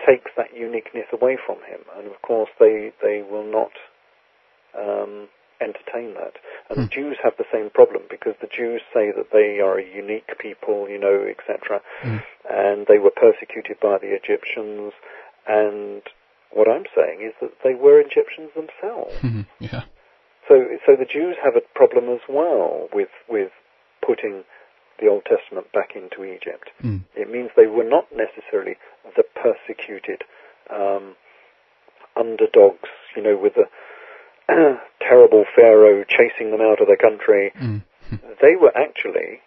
takes that uniqueness away from him. And of course, they will not entertain that. And the Jews have the same problem, because the Jews say that they are a unique people, etc. And they were persecuted by the Egyptians. And what I'm saying is that they were Egyptians themselves. Yeah. So the Jews have a problem as well with putting the Old Testament back into Egypt. It means they were not necessarily the persecuted underdogs, with the terrible Pharaoh chasing them out of the country. They were actually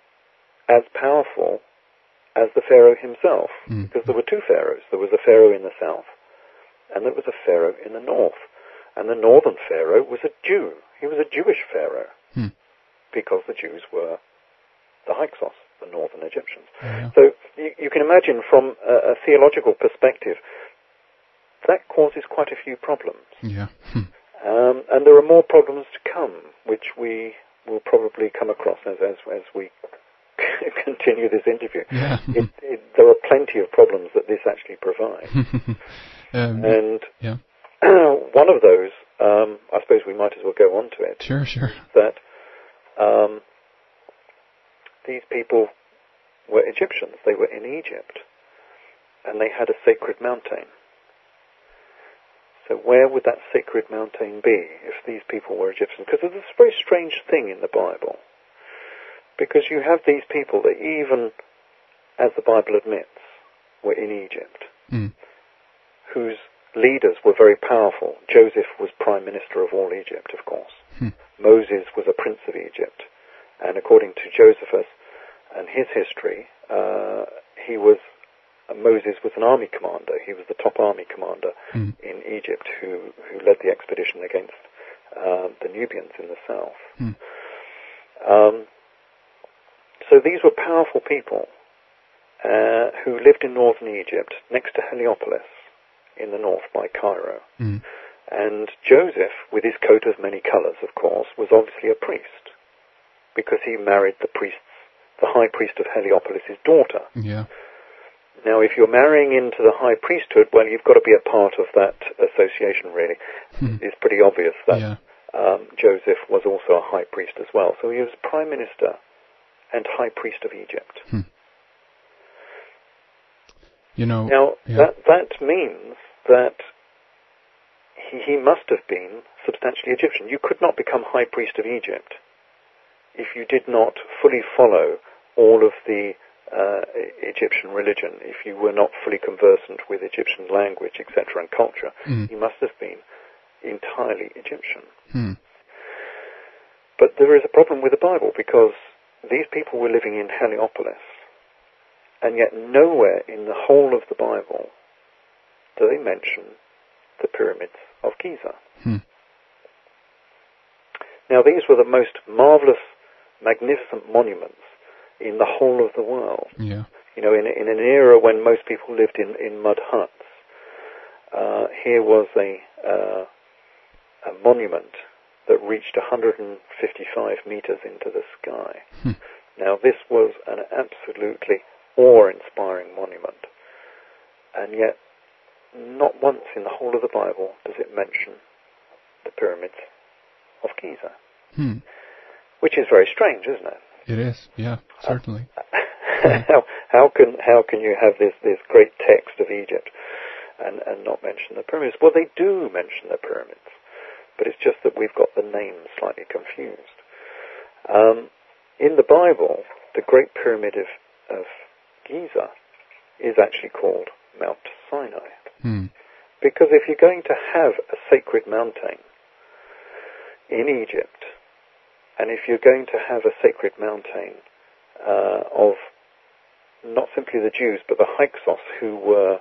as powerful as the Pharaoh himself, because there were two Pharaohs. There was a Pharaoh in the south, and there was a Pharaoh in the north. And the northern Pharaoh was a Jew. He was a Jewish Pharaoh, because the Jews were the Hyksos, the northern Egyptians. So you can imagine, from a theological perspective, that causes quite a few problems. And there are more problems to come, which we will probably come across as we continue this interview. There are plenty of problems that this actually provides. And one of those, I suppose we might as well go on to it. Sure. That these people were Egyptians. They were in Egypt, and they had a sacred mountain. So where would that sacred mountain be if these people were Egyptians? Because there's this very strange thing in the Bible. Because you have these people that, even as the Bible admits, were in Egypt, whose leaders were very powerful. Joseph was prime minister of all Egypt, of course. Moses was a prince of Egypt. And according to Josephus and his history, Moses was an army commander. He was the top army commander in Egypt who led the expedition against the Nubians in the south. So these were powerful people who lived in northern Egypt, next to Heliopolis in the north by Cairo. And Joseph, with his coat of many colours, of course, was obviously a priest, because he married the high priest of Heliopolis' daughter. Now, if you're marrying into the high priesthood, well, you've got to be a part of that association, really. It's pretty obvious that Joseph was also a high priest as well. So he was prime minister and high priest of Egypt. Now, that means that he must have been substantially Egyptian. You could not become high priest of Egypt if you did not fully follow all of the Egyptian religion, if you were not fully conversant with Egyptian language, etc., and culture. You must have been entirely Egyptian. But there is a problem with the Bible, because these people were living in Heliopolis, and yet nowhere in the whole of the Bible do they mention the pyramids of Giza. Now, these were the most marvelous, magnificent monuments in the whole of the world. In an era when most people lived in mud huts, here was a monument that reached 155 meters into the sky. Now, this was an absolutely awe-inspiring monument, and yet not once in the whole of the Bible does it mention the pyramids of Giza, which is very strange, isn't it? It is, certainly. How can you have this great text of Egypt and not mention the pyramids? Well, they do mention the pyramids, but it's just that we've got the names slightly confused. In the Bible, the Great Pyramid of Giza is actually called Mount Sinai. Because if you're going to have a sacred mountain in Egypt, and if you're going to have a sacred mountain of not simply the Jews, but the Hyksos, who were,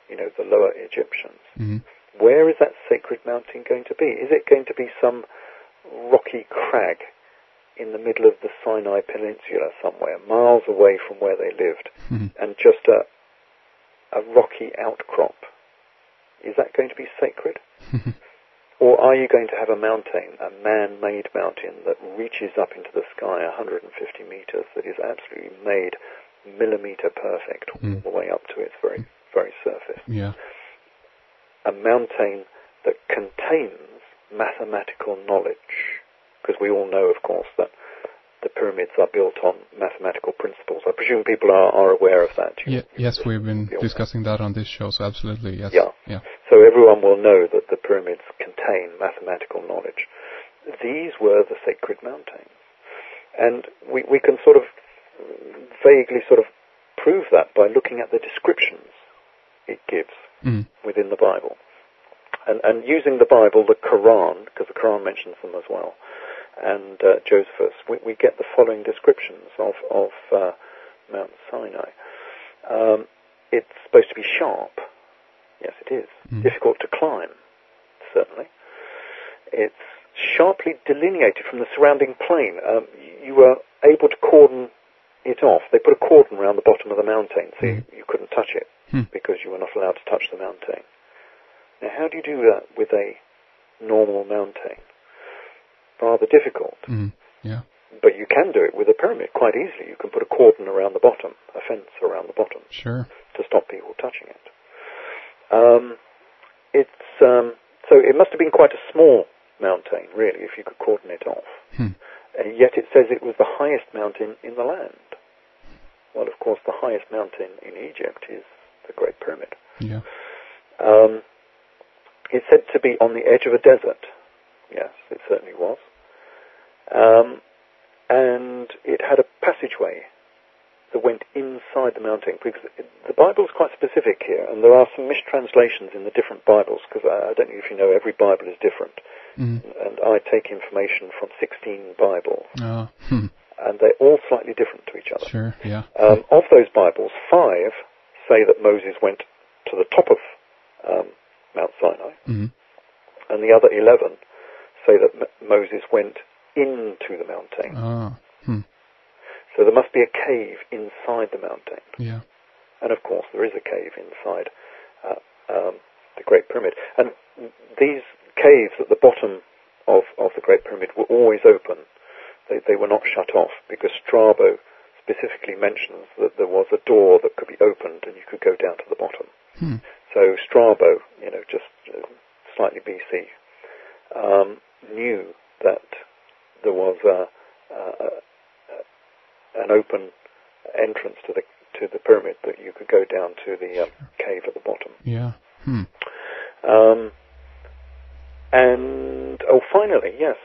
the lower Egyptians, where is that sacred mountain going to be? Is it going to be some rocky crag in the middle of the Sinai Peninsula somewhere, miles away from where they lived, and just a rocky outcrop? Is that going to be sacred? Or are you going to have a mountain, a man-made mountain that reaches up into the sky 150 meters, that is absolutely made millimeter perfect all the way up to its very, very surface? a mountain that contains mathematical knowledge. Because we all know, of course, that the pyramids are built on mathematical principles. I presume people are aware of that. Yes, we've been discussing that on this show, so absolutely, yes. Yeah. So everyone will know that the pyramids contain mathematical knowledge. These were the sacred mountains. And we can sort of vaguely sort of prove that by looking at the descriptions it gives within the Bible. And using the Bible, the Quran, because the Quran mentions them as well, and Josephus, we get the following descriptions of Mount Sinai. It's supposed to be sharp. Yes, it is. Difficult to climb, certainly. It's sharply delineated from the surrounding plain. You were able to cordon it off. They put a cordon around the bottom of the mountain, so you couldn't touch it because you were not allowed to touch the mountain. Now, how do you do that with a normal mountain? Rather difficult. Yeah. But you can do it with a pyramid quite easily. You can put a cordon around the bottom, a fence around the bottom, sure, to stop people touching it. So it must have been quite a small mountain, really, if you could cordon it off. And yet it says it was the highest mountain in the land. Well, of course, the highest mountain in Egypt is the Great Pyramid. Yeah. It's said to be on the edge of a desert. Yes, it certainly was. And it had a passageway that went inside the mountain, because the Bible's quite specific here, and there are some mistranslations in the different Bibles, because I don't know if you know, every Bible is different. And I take information from 16 Bibles, and they're all slightly different to each other. Sure, yeah. Of those Bibles, 5 say that Moses went to the top of Mount Sinai, and the other 11 say that Moses went into the mountain. So there must be a cave inside the mountain. Yeah. And of course there is a cave inside the Great Pyramid. And these caves at the bottom of the Great Pyramid were always open. They were not shut off, because Strabo specifically mentions that there was a door that could be opened and you could go down to the bottom. So Strabo, just slightly BC, knew that there was an open entrance to the pyramid, that you could go down to the cave at the bottom. Yeah. And finally, yes,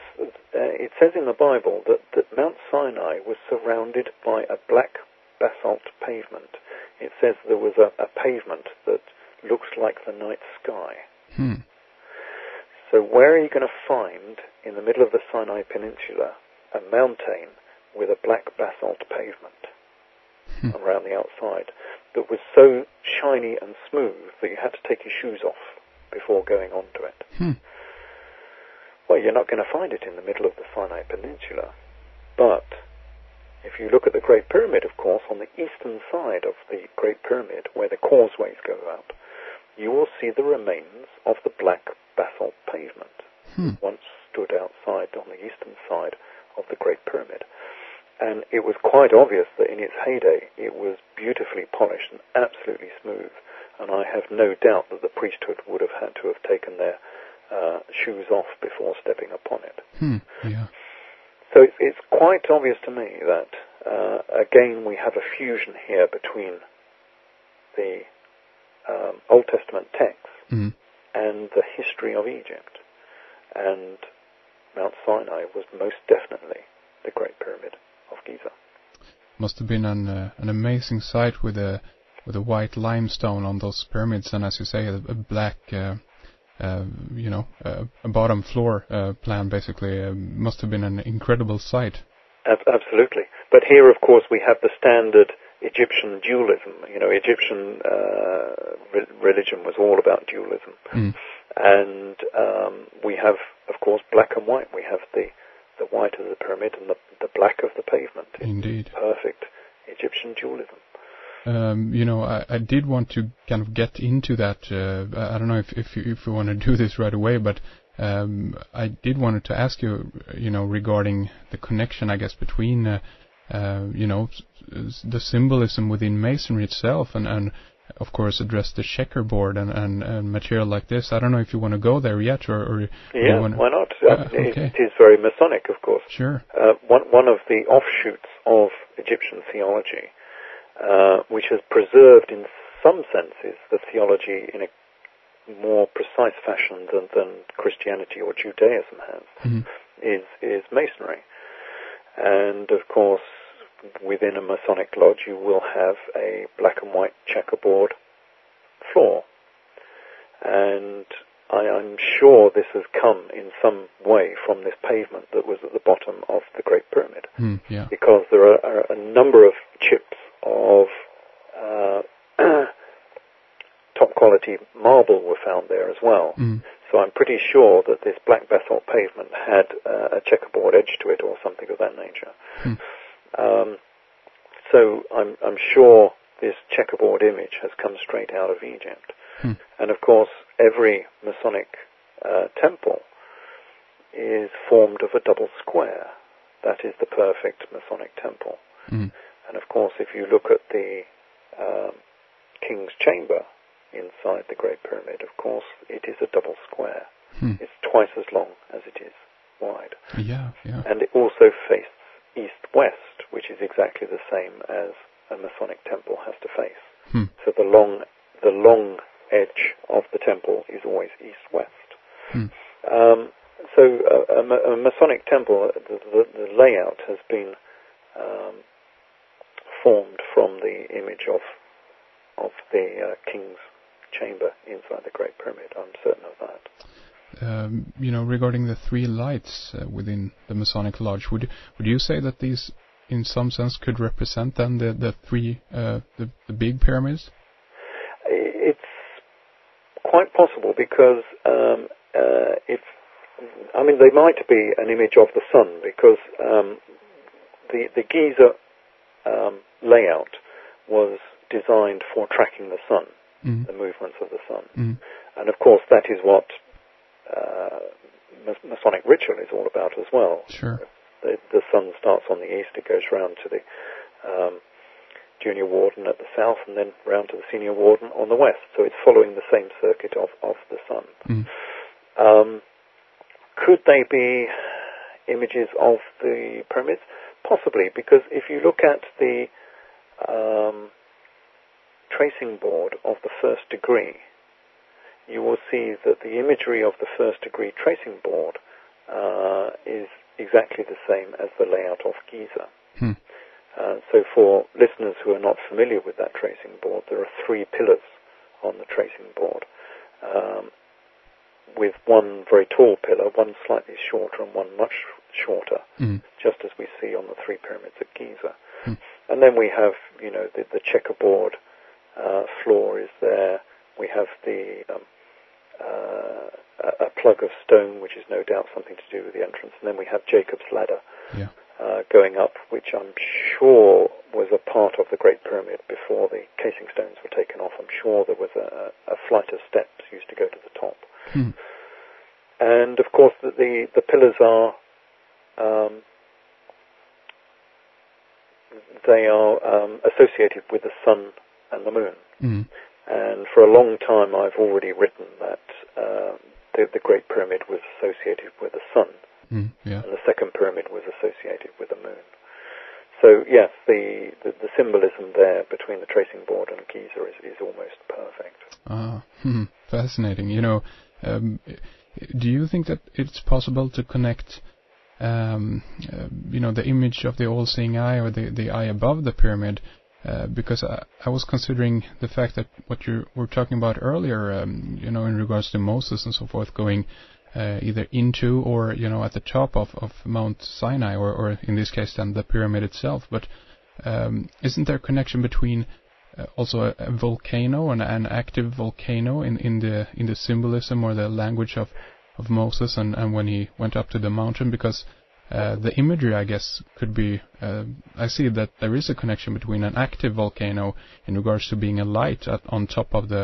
it says in the Bible that Mount Sinai was surrounded by a black basalt pavement. It says there was a pavement that looks like the night sky. So where are you going to find, in the middle of the Sinai Peninsula, a mountain with a black basalt pavement around the outside that was so shiny and smooth that you had to take your shoes off before going onto it? Well, you're not going to find it in the middle of the Sinai Peninsula. But if you look at the Great Pyramid, of course, on the eastern side of the Great Pyramid, where the causeways go up, you will see the remains of the black basalt pavement. Once stood outside on the eastern side of the Great Pyramid. And it was quite obvious that in its heyday it was beautifully polished and absolutely smooth. And I have no doubt that the priesthood would have had to have taken their shoes off before stepping upon it. Yeah. So it's quite obvious to me that, again, we have a fusion here between the Old Testament texts and the history of Egypt. And Mount Sinai was most definitely the Great Pyramid of Giza. Must have been an amazing sight with a white limestone on those pyramids, and as you say, a black, a bottom floor plan basically. Must have been an incredible sight. Absolutely. But here, of course, we have the standard Egyptian dualism. Egyptian religion was all about dualism. And we have, of course, black and white. We have the white of the pyramid and the black of the pavement. Indeed. Perfect Egyptian dualism. I did want to kind of get into that. I don't know if you want to do this right away, but I did want to ask you, regarding the connection, I guess, between, the symbolism within Masonry itself and of course, address the checkerboard and material like this. I don't know if you want to go there yet, or yeah, you wanna... why not? Okay. It is very Masonic, of course. Sure. One of the offshoots of Egyptian theology, which has preserved in some senses the theology in a more precise fashion than Christianity or Judaism has, is Masonry. And of course, within a Masonic lodge, you will have a black and white checkerboard floor. And I'm sure this has come in some way from this pavement that was at the bottom of the Great Pyramid. Yeah. Because there are a number of chips of top quality marble were found there as well. So I'm pretty sure that this black basalt pavement had a checkerboard edge to it or something of that nature. So I'm sure this checkerboard image has come straight out of Egypt. And of course, every Masonic temple is formed of a double square. That is the perfect Masonic temple. And of course, if you look at the King's Chamber inside the Great Pyramid, of course, it is a double square. It's twice as long as it is wide. Yeah. And it also faces east-west, which is exactly the same as a Masonic temple has to face. So the long edge of the temple is always east-west. So a Masonic temple, the layout has been formed from the image of the King's Chamber inside the Great Pyramid. I'm certain of that. Regarding the three lights within the Masonic Lodge, would you say that these, in some sense, could represent then the three the big pyramids? It's quite possible because they might be an image of the sun, because the Giza layout was designed for tracking the sun, the movements of the sun. And of course that is what Masonic ritual is all about as well. Sure. The sun starts on the east, it goes round to the junior warden at the south, and then round to the senior warden on the west. So it's following the same circuit of the sun. Could they be images of the pyramids? Possibly, because if you look at the tracing board of the first degree, you will see that the imagery of the first degree tracing board is exactly the same as the layout of Giza. So for listeners who are not familiar with that tracing board, there are three pillars on the tracing board, with one very tall pillar, one slightly shorter and one much shorter, just as we see on the three pyramids at Giza. And then we have, the checkerboard floor is there. We have the a plug of stone, which is no doubt something to do with the entrance. And then we have Jacob's ladder going up, which I'm sure was a part of the Great Pyramid before the casing stones were taken off. I'm sure there was a flight of steps used to go to the top. And of course the pillars are associated with the sun and the moon. And for a long time I've already written that the Great Pyramid was associated with the sun, and the second pyramid was associated with the moon. So yes, the symbolism there between the tracing board and Giza is almost perfect. Fascinating. Do you think that it's possible to connect the image of the all-seeing eye, or the eye above the pyramid, because I was considering the fact that what you were talking about earlier, in regards to Moses and so forth, going either into or, at the top of Mount Sinai, or in this case then the pyramid itself. But isn't there a connection between also a volcano and an active volcano in the symbolism or the language of Moses and when he went up to the mountain? Because the imagery, I guess, could be, I see that there is a connection between an active volcano in regards to being a light on top of the